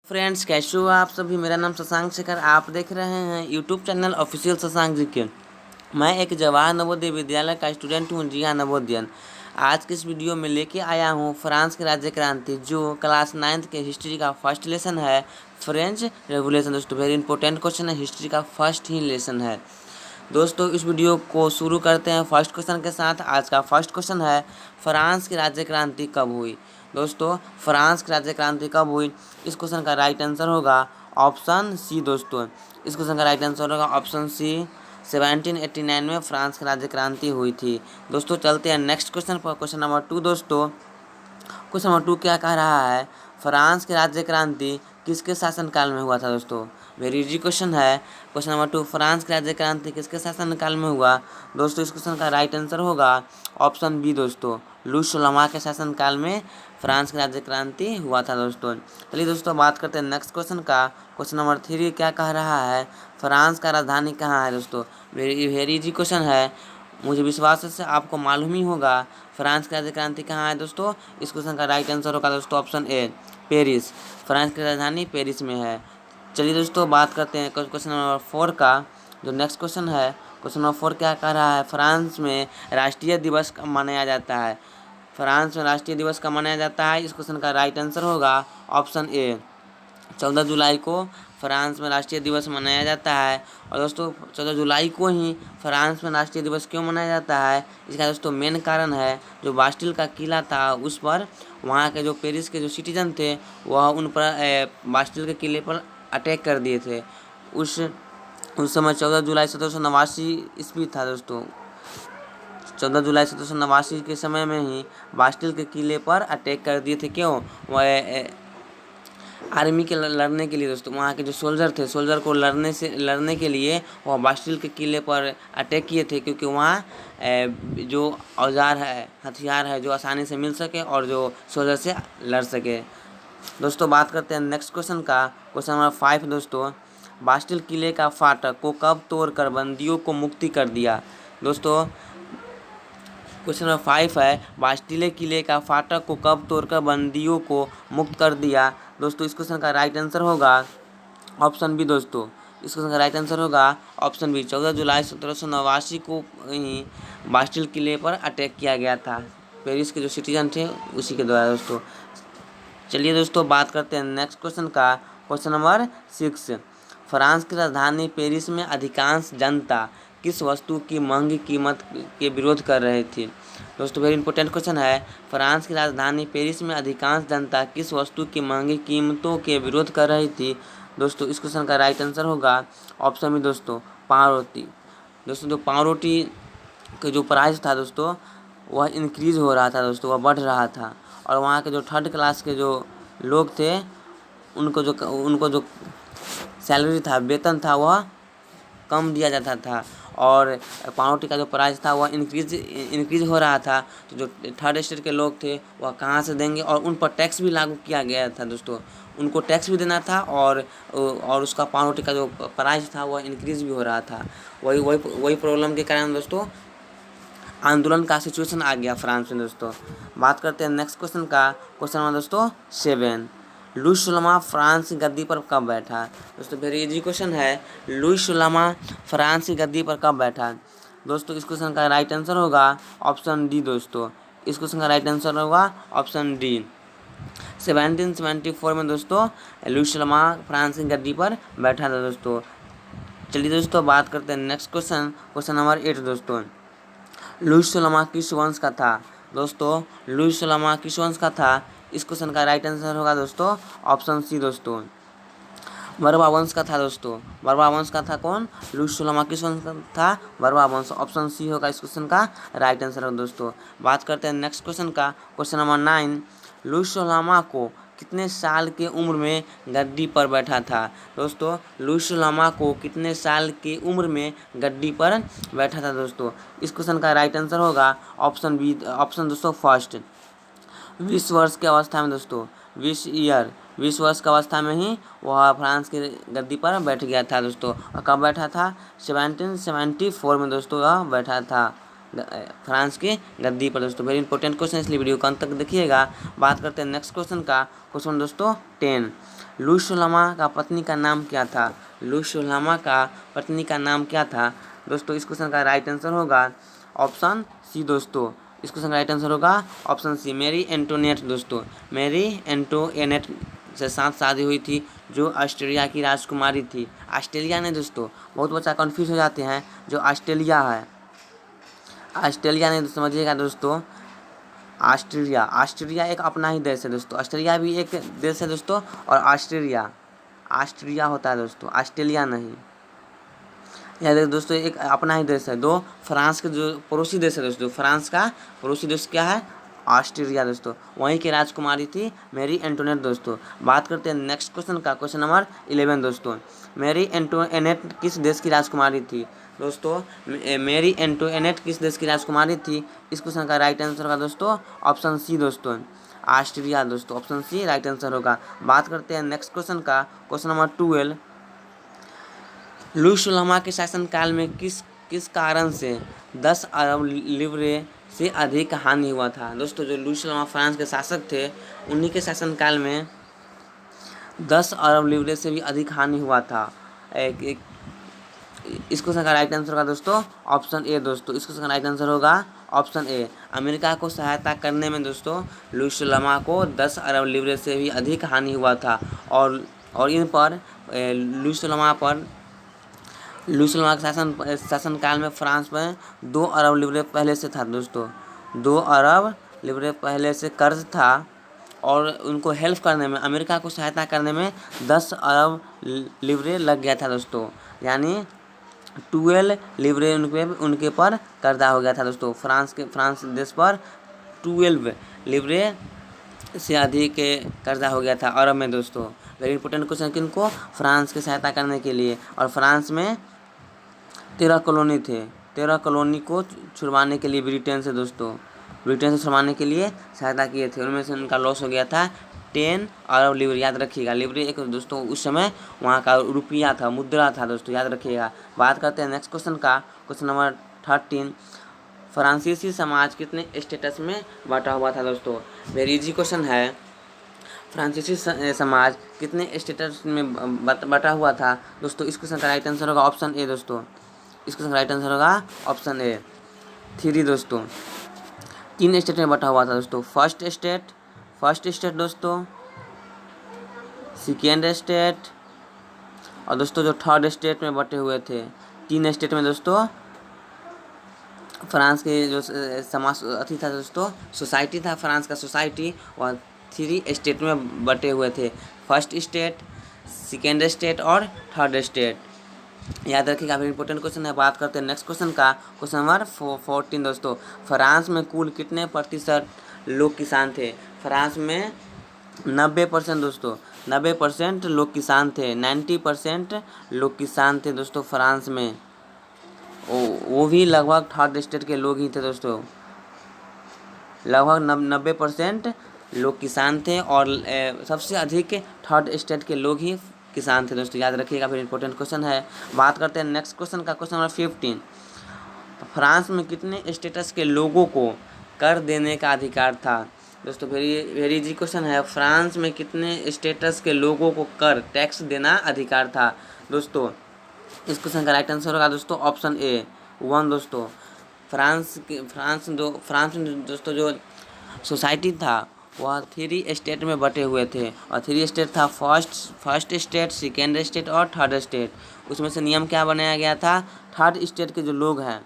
Friends, कैसे हो आप सभी। मेरा नाम शशांक शेखर, आप देख रहे हैं YouTube channel official Shashank ji के। मैं एक जवाहर नवोदय विद्यालय का स्टूडेंट हूं, जी हाँ, नवोदयन। आज के इस वीडियो में लेके आया हूं फ्रांस की राज्य क्रांति, जो क्लास 9th के हिस्ट्री का फर्स्ट लेसन है, फ्रेंच रेवोल्यूशन। दोस्तों, वेरी इंपॉर्टेंट क्वेश्चन है, हिस्ट्री का फर्स्ट ही लेसन है। दोस्तों, इस वीडियो को शुरू करते हैं फर्स्ट क्वेश्चन के साथ। आज का फर्स्ट क्वेश्चन है, फ्रांस की राज्य क्रांति कब हुई। दोस्तों, फ्रांस की राज्य क्रांति कब हुई, इस क्वेश्चन का राइट आंसर होगा ऑप्शन सी। दोस्तों, इस क्वेश्चन का राइट आंसर होगा ऑप्शन सी। 1789 में फ्रांस की राज्य क्रांति हुई थी। दोस्तों, चलते हैं नेक्स्ट क्वेश्चन पर। Question number 2। दोस्तों, क्वेश्चन नंबर 2 क्या कह रहा है, फ्रांस की राज्य क्रांति किसके शासनकाल में हुआ था। दोस्तों, वेरी इजी क्वेश्चन है। क्वेश्चन नंबर 2, फ्रांस की राज्य क्रांति किसके शासनकाल में हुआ। दोस्तों, इस क्वेश्चन का राइट आंसर होगा ऑप्शन बी। दोस्तों, लुई सोलहवां के शासनकाल में फ्रांस की राज्य क्रांति हुआ था। दोस्तों, चलिए दोस्तों, बात करते हैं नेक्स्ट क्वेश्चन का। क्वेश्चन नंबर 3 क्या कह रहा है, फ्रांस का राजधानी कहाँ है। दोस्तों, वेरी इजी क्वेश्चन है, मुझे विश्वास है आपको मालूम ही होगा फ्रांस की राज्य क्रांति कहाँ है। दोस्तों, इस क्वेश्चन का राइट आंसर होगा दोस्तों ऑप्शन ए, पेरिस। फ्रांस की राजधानी पेरिस में है। चलिए दोस्तों, बात करते हैं क्वेश्चन नंबर 4 का। जो नेक्स्ट क्वेश्चन है, क्वेश्चन नंबर 4 क्या कह रहा है, फ्रांस में राष्ट्रीय दिवस कब मनाया जाता है। फ्रांस में राष्ट्रीय दिवस कब मनाया जाता है, इस क्वेश्चन का राइट आंसर होगा ऑप्शन ए, 14 जुलाई को फ्रांस में राष्ट्रीय दिवस मनाया जाता है। और दोस्तों, 14 जुलाई को ही फ्रांस में राष्ट्रीय दिवस क्यों मनाया जाता है, इसका दोस्तों मेन कारण है, जो बास्टिल का किला था उस पर वहाँ के जो पेरिस के जो सिटीजन थे वह उन पर बास्टिल के किले पर अटैक कर दिए थे। उस समय 14 जुलाई 1789 ईस्वी था। दोस्तों, 14 जुलाई 1789 के समय में ही बास्टिल के किले पर अटैक कर दिए थे। क्यों, वह आर्मी के लड़ने के लिए। दोस्तों, वहाँ के जो सोल्जर को लड़ने के लिए वह बास्टिल के किले पर अटैक किए थे, क्योंकि वहाँ जो औजार है, हथियार है, जो आसानी से मिल सके और जो सोल्जर से लड़ सके। दोस्तों, बात करते हैं नेक्स्ट क्वेश्चन का। Question number 5। दोस्तों, बास्टिल किले का फाटक को कब तोड़कर बंदियों को मुक्ति कर दिया। दोस्तों, क्वेश्चन नंबर 5 है, बास्टिले किले का फाटक को कब तोड़कर बंदियों को मुक्त कर दिया। दोस्तों, इस क्वेश्चन का राइट आंसर होगा ऑप्शन बी। दोस्तों, इस क्वेश्चन का राइट आंसर होगा ऑप्शन बी, 14 जुलाई 1789 को ही बास्टिल किले पर अटैक किया गया था, पेरिस के जो सिटीजन थे उसी के द्वारा। दोस्तों, चलिए दोस्तों, बात करते हैं नेक्स्ट क्वेश्चन का। क्वेश्चन नंबर 6, फ्रांस की राजधानी पेरिस में अधिकांश जनता किस वस्तु की महंगी कीमत के विरोध कर रही थी। दोस्तों, वेरी इंपॉर्टेंट क्वेश्चन है, फ्रांस की राजधानी पेरिस में अधिकांश जनता किस वस्तु की महंगी कीमतों के विरोध कर रही थी। दोस्तों, इस क्वेश्चन का राइट आंसर होगा ऑप्शन बी। दोस्तों, पाव रोटी। दोस्तों, जो पाव रोटी का जो प्राइस था दोस्तों, वह इंक्रीज़ हो रहा था। दोस्तों, वह बढ़ रहा था, और वहाँ के जो थर्ड क्लास के जो लोग थे उनको जो सैलरी था, वेतन था, वह कम दिया जाता था, और पाव रोटी का जो प्राइस था वह इंक्रीज हो रहा था। तो जो थर्ड स्टेट के लोग थे वह कहाँ से देंगे, और उन पर टैक्स भी लागू किया गया था। दोस्तों, उनको टैक्स भी देना था, और उसका पाव रोटी का जो प्राइस था वह इंक्रीज भी हो रहा था। वही प्रॉब्लम के कारण दोस्तों आंदोलन का सिचुएशन आ गया फ्रांस में। दोस्तों, बात करते हैं नेक्स्ट क्वेश्चन का। क्वेश्चन नंबर दोस्तों 7, लुई सोलहवां फ्रांस की गद्दी पर कब बैठा। दोस्तों, वेरी इजी क्वेश्चन है, लुई सोलहवां फ्रांस की गद्दी पर कब बैठा। दोस्तों, इस क्वेश्चन का राइट आंसर होगा ऑप्शन डी। दोस्तों, इस क्वेश्चन का राइट आंसर होगा ऑप्शन डी। 1774 में दोस्तों लुई सोलहवां फ्रांस की गद्दी पर बैठा था। दोस्तों, चलिए दोस्तों, बात करते हैं नेक्स्ट क्वेश्चन। Question number 8। दोस्तों, लुई सोलहवां किस वंश का था। दोस्तों, लुई सोलहवां किस वंश का था, इस क्वेश्चन का राइट आंसर होगा दोस्तों ऑप्शन सी। दोस्तों, बर्बा वंश का था। दोस्तों, बर्बा वंश का था। कौन, लुई सोलहवां किस वंश का था, बर्बा वंश। ऑप्शन सी होगा इस क्वेश्चन का राइट आंसर होगा। दोस्तों, बात करते हैं नेक्स्ट क्वेश्चन का। क्वेश्चन नंबर 9, लुई सोलहवां को कितने साल की उम्र में गद्दी पर बैठा था। दोस्तों, लुई सोलहवां को कितने साल की उम्र में गद्दी पर बैठा था। दोस्तों, इस क्वेश्चन का राइट आंसर होगा ऑप्शन बी। ऑप्शन दोस्तों फर्स्ट, 20 वर्ष की अवस्था में। दोस्तों, 20 वर्ष की अवस्था में ही वह फ्रांस की गद्दी पर बैठ गया था। दोस्तों, और कब बैठा था, 1774 में दोस्तों वह बैठा था फ्रांस की गद्दी पर। दोस्तों, वेरी इंपॉर्टेंट क्वेश्चन, इसलिए वीडियो को अंत तक देखिएगा। बात करते हैं नेक्स्ट क्वेश्चन का। क्वेश्चन दोस्तों 10, लुईस सोलामा का पत्नी का नाम क्या था? लुईस सोलामा का पत्नी का नाम क्या था? दोस्तों इस क्वेश्चन का राइट आंसर होगा ऑप्शन सी दोस्तों। इस क्वेश्चन का राइट आंसर होगा ऑप्शन सी, मैरी एंटोनेट दोस्तों। मैरी एंटोनेट से साथ शादी हुई थी, जो ऑस्ट्रिया की राजकुमारी थी। ऑस्ट्रेलिया ने दोस्तों, बहुत बच्चा कंफ्यूज हो जाते हैं, जो ऑस्ट्रेलिया है, ऑस्ट्रेलिया ने समझिएगा दोस्तों, ऑस्ट्रेलिया, ऑस्ट्रेलिया एक अपना ही देश है दोस्तों। ऑस्ट्रेलिया भी एक देश है दोस्तों, और ऑस्ट्रेलिया, ऑस्ट्रेलिया होता है दोस्तों, ऑस्ट्रेलिया नहीं। यह देखो दोस्तों, एक अपना ही देश है। दो फ्रांस के जो पड़ोसी देश है दोस्तों, फ्रांस का पड़ोसी देश क्या है? ऑस्ट्रेलिया दोस्तों। वहीं की राजकुमारी थी मैरी एंटोनेट दोस्तों। बात करते हैं नेक्स्ट क्वेश्चन का, क्वेश्चन नंबर 11 दोस्तों। मैरी एंटोनेट किस देश की राजकुमारी थी? दोस्तों मैरी एंटोनेट किस देश की राजकुमारी थी? इस क्वेश्चन का राइट आंसर होगा दोस्तों ऑप्शन सी दोस्तों, ऑस्ट्रिया दोस्तों। ऑप्शन सी राइट आंसर होगा। बात करते हैं नेक्स्ट क्वेश्चन का, क्वेश्चन नंबर 12। लुईस सोलामा के शासनकाल में किस किस कारण से 10 अरब लिब्रे से अधिक हानि हुआ था? दोस्तों जो लुईस सोलामा फ्रांस के शासक थे, उन्हीं के शासनकाल में 10 अरब लिब्रे से भी अधिक हानि हुआ था। एक इस क्वेश्चन का राइट आंसर होगा दोस्तों ऑप्शन ए दोस्तों। इस क्वेश्चन का राइट आंसर होगा ऑप्शन ए। अमेरिका को सहायता करने में दोस्तों लुईस सोलामा को 10 अरब लिब्रे से भी अधिक हानि हुआ था। और इन पर लुईस सोलामा के शासनकाल में फ्रांस में 2 अरब लिब्रे पहले से था दोस्तों। 2 अरब लिब्रे पहले से कर्ज था, और उनको हेल्प करने में, अमेरिका को सहायता करने में 10 अरब लिब्रे लग गया था दोस्तों। यानी 12 लिब्रे उनके पर कर्जा हो गया था दोस्तों। फ्रांस देश पर 12 लिब्रे से अधिक कर्जा हो गया था अरब में दोस्तों। वेरी इंपॉर्टेंट क्वेश्चन, किनको? फ्रांस की सहायता करने के लिए। और फ्रांस में 13 कॉलोनी थे। 13 कॉलोनी को छुड़वाने के लिए ब्रिटेन से दोस्तों, ब्रिटेन से छुड़वाने के लिए सहायता किए थे। उनमें से उनका लॉस हो गया था 10 अरब लिब्रे। याद रखिएगा, लिब्रे एक दोस्तों उस समय वहाँ का रुपया था, मुद्रा था दोस्तों, याद रखिएगा। बात करते हैं नेक्स्ट क्वेश्चन का, क्वेश्चन नंबर 13। फ्रांसीसी समाज कितने स्टेटस में बांटा हुआ था दोस्तों? वेरी इजी क्वेश्चन है। फ्रांसीसी समाज कितने स्टेटस में बटा हुआ था दोस्तों? इस क्वेश्चन का राइट आंसर होगा ऑप्शन ए दोस्तों। इस क्वेश्चन का राइट आंसर होगा ऑप्शन ए 3 दोस्तों। 3 स्टेट में बटा हुआ था दोस्तों। फर्स्ट स्टेट दोस्तों, सेकेंड स्टेट, और दोस्तों जो थर्ड स्टेट में बटे हुए थे। 3 स्टेट में दोस्तों फ्रांस के जो समाज अथी था दोस्तों, सोसाइटी था फ्रांस का सोसाइटी, वह 3 स्टेट में बटे हुए थे। फर्स्ट स्टेट, सेकेंड स्टेट और थर्ड स्टेट। याद रखिएगा, काफ़ी इंपॉर्टेंट क्वेश्चन है। बात करते हैं नेक्स्ट क्वेश्चन का, क्वेश्चन नंबर 14 दोस्तों। फ्रांस में कुल कितने प्रतिशत लोग किसान थे? फ्रांस में 90% दोस्तों, 90% लोग किसान थे। 90% लोग किसान थे दोस्तों फ्रांस में। वो भी लगभग थर्ड स्टेट के लोग ही थे दोस्तों। लगभग 90% लोग किसान थे, और सबसे अधिक थर्ड स्टेट के लोग ही किसान थे दोस्तों। याद रखिएगा, फिर इंपॉर्टेंट क्वेश्चन है। बात करते हैं नेक्स्ट क्वेश्चन का, क्वेश्चन नंबर 15। फ्रांस में कितने स्टेटस के लोगों को कर देने का अधिकार था दोस्तों? वेरी इजी क्वेश्चन है। फ्रांस में कितने स्टेटस के लोगों को कर, टैक्स देना अधिकार था दोस्तों? इस क्वेश्चन का राइट आंसर होगा दोस्तों ऑप्शन ए 1 दोस्तों। फ्रांस में दोस्तों जो सोसाइटी था वह 3 स्टेट में बटे हुए थे, और 3 स्टेट था फर्स्ट स्टेट, सेकेंड स्टेट और थर्ड स्टेट। उसमें से नियम क्या बनाया गया था? थर्ड स्टेट के जो लोग हैं,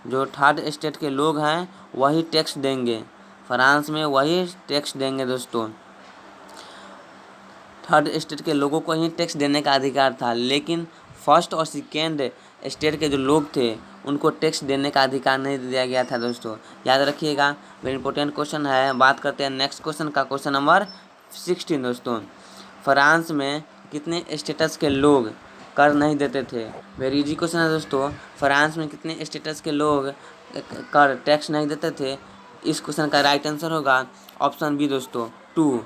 जो थर्ड स्टेट के लोग हैं वही टैक्स देंगे फ्रांस में, वही टैक्स देंगे दोस्तों। थर्ड स्टेट के लोगों को ही टैक्स देने का अधिकार था, लेकिन फर्स्ट और सेकेंड स्टेट के जो लोग थे उनको टैक्स देने का अधिकार नहीं दिया गया था दोस्तों। याद रखिएगा, वेरी इंपॉर्टेंट क्वेश्चन है। बात करते हैं नेक्स्ट क्वेश्चन का, क्वेश्चन नंबर 16 दोस्तों। फ्रांस में कितने स्टेटस के लोग कर नहीं देते थे? वेरी इजी क्वेश्चन है दोस्तों। फ्रांस में कितने स्टेटस के लोग कर, टैक्स नहीं देते थे? इस क्वेश्चन का राइट आंसर होगा ऑप्शन बी दोस्तों 2।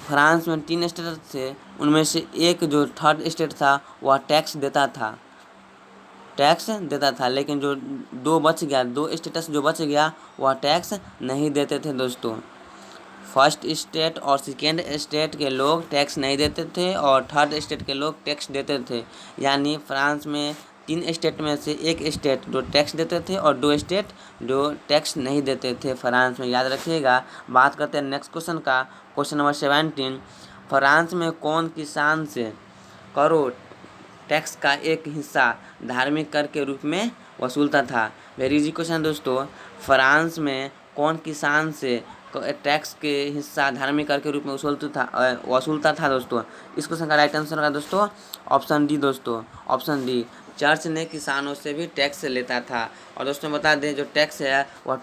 फ्रांस में 3 स्टेट थे, उनमें से एक जो थर्ड स्टेट था वह टैक्स देता था, लेकिन जो 2 बच गया, 2 स्टेटस जो बच गया वह टैक्स नहीं देते थे दोस्तों। फर्स्ट स्टेट और सेकेंड स्टेट के लोग टैक्स नहीं देते थे और थर्ड स्टेट के लोग टैक्स देते थे। यानी फ्रांस में 3 स्टेट में से एक स्टेट जो टैक्स देते थे और 2 स्टेट जो टैक्स नहीं देते थे फ्रांस में, याद रखिएगा। बात करते हैं नेक्स्ट क्वेश्चन का। क्वेश्चन नंबर 17, फ्रांस में कौन किसान से करों टैक्स का एक हिस्सा धार्मिक कर के रूप में वसूलता था? वेरी इजी क्वेश्चन दोस्तों। फ्रांस में कौन किसान से टैक्स के हिस्सा धार्मिक कर के रूप में वसूलता था दोस्तों? इस क्वेश्चन का राइट आंसर होगा दोस्तों ऑप्शन डी दोस्तों, ऑप्शन डी। चर्च ने किसानों से भी टैक्स लेता था। और दोस्तों बता दें जो टैक्स है वह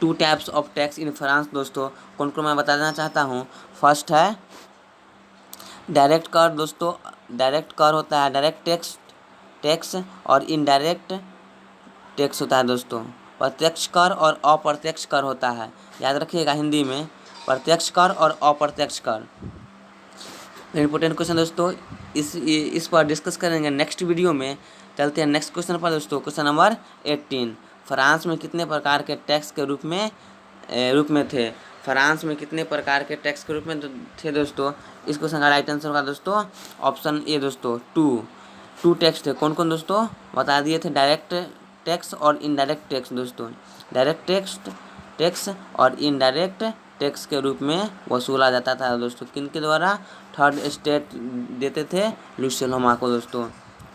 2 types of tax in France दोस्तों, कौन को मैं बता देना चाहता हूँ। फर्स्ट है डायरेक्ट कर दोस्तों, डायरेक्ट कर होता है डायरेक्ट टैक्स और इनडायरेक्ट टैक्स होता है दोस्तों। प्रत्यक्ष कर और अप्रत्यक्ष कर होता है, याद रखिएगा हिंदी में प्रत्यक्ष कर और अप्रत्यक्ष कर। इम्पोर्टेंट क्वेश्चन दोस्तों, इस पर डिस्कस करेंगे नेक्स्ट वीडियो में। चलते हैं नेक्स्ट क्वेश्चन पर दोस्तों। क्वेश्चन नंबर 18, फ्रांस में कितने प्रकार के टैक्स के रूप में थे? फ्रांस में कितने प्रकार के टैक्स के रूप में थे दोस्तों? इस क्वेश्चन का राइट आंसर होगा दोस्तों ऑप्शन ए दोस्तों, 2 टैक्स थे। कौन कौन दोस्तों बता दिए थे? डायरेक्ट टैक्स और इनडायरेक्ट टैक्स दोस्तों। डायरेक्ट टैक्स और इनडायरेक्ट टैक्स के रूप में वसूला जाता था दोस्तों। किन के द्वारा? थर्ड स्टेट देते थे लुसियल होमा को दोस्तों।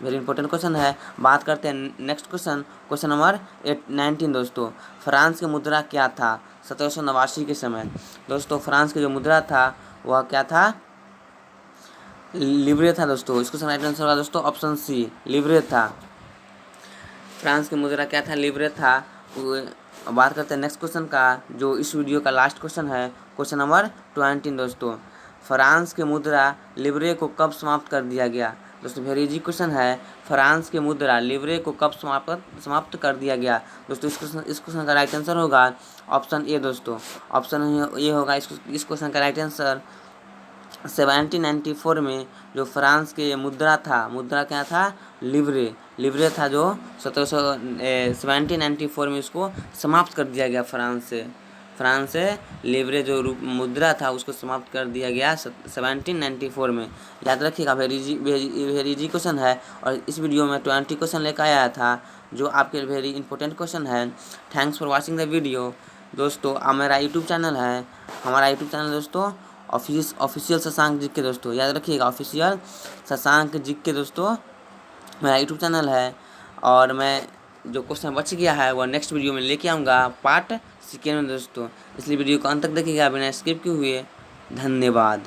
वेरी इंपॉर्टेंट क्वेश्चन है। बात करते हैं नेक्स्ट क्वेश्चन, क्वेश्चन नंबर 19 दोस्तों। फ्रांस की मुद्रा क्या था 1789 के समय? दोस्तों फ्रांस की जो मुद्रा था वह क्या था? लिब्रे था दोस्तों। इसको राइट आंसर होगा दोस्तों ऑप्शन सी, लिब्रे था। फ्रांस की मुद्रा क्या था? लिब्रे था। बात करते हैं नेक्स्ट क्वेश्चन का, जो इस वीडियो का लास्ट क्वेश्चन है। क्वेश्चन नंबर 20 दोस्तों। फ्रांस की मुद्रा लिब्रे को कब समाप्त कर दिया गया? दोस्तों वेरी इजी क्वेश्चन है। फ्रांस की मुद्रा लिब्रे को कब समाप्त कर दिया गया दोस्तों? इस क्वेश्चन का राइट आंसर होगा ऑप्शन ए दोस्तों, ऑप्शन ए होगा इस क्वेश्चन का राइट आंसर। 1794 में जो फ्रांस के मुद्रा क्या था? लिब्रे था, जो 1794 में उसको समाप्त कर दिया गया। फ्रांस से लिब्रे जो मुद्रा था उसको समाप्त कर दिया गया 1794 में। याद रखिएगा, वेरी इजी क्वेश्चन है। और इस वीडियो में 20 क्वेश्चन लेकर आया था जो आपके वेरी इंपॉर्टेंट क्वेश्चन है। Thanks for watching the video दोस्तों। मेरा यूट्यूब चैनल है, हमारा यूट्यूब चैनल दोस्तों ऑफिशियल शशांक जीके दोस्तों, याद रखिएगा ऑफिशियल शशांक जीके दोस्तों मेरा यूट्यूब चैनल है। और मैं जो क्वेश्चन बच गया है वह नेक्स्ट वीडियो में लेके आऊँगा पार्ट 2 में दोस्तों, इसलिए वीडियो को अंत तक देखिएगा बिना स्किप किए हुए। धन्यवाद।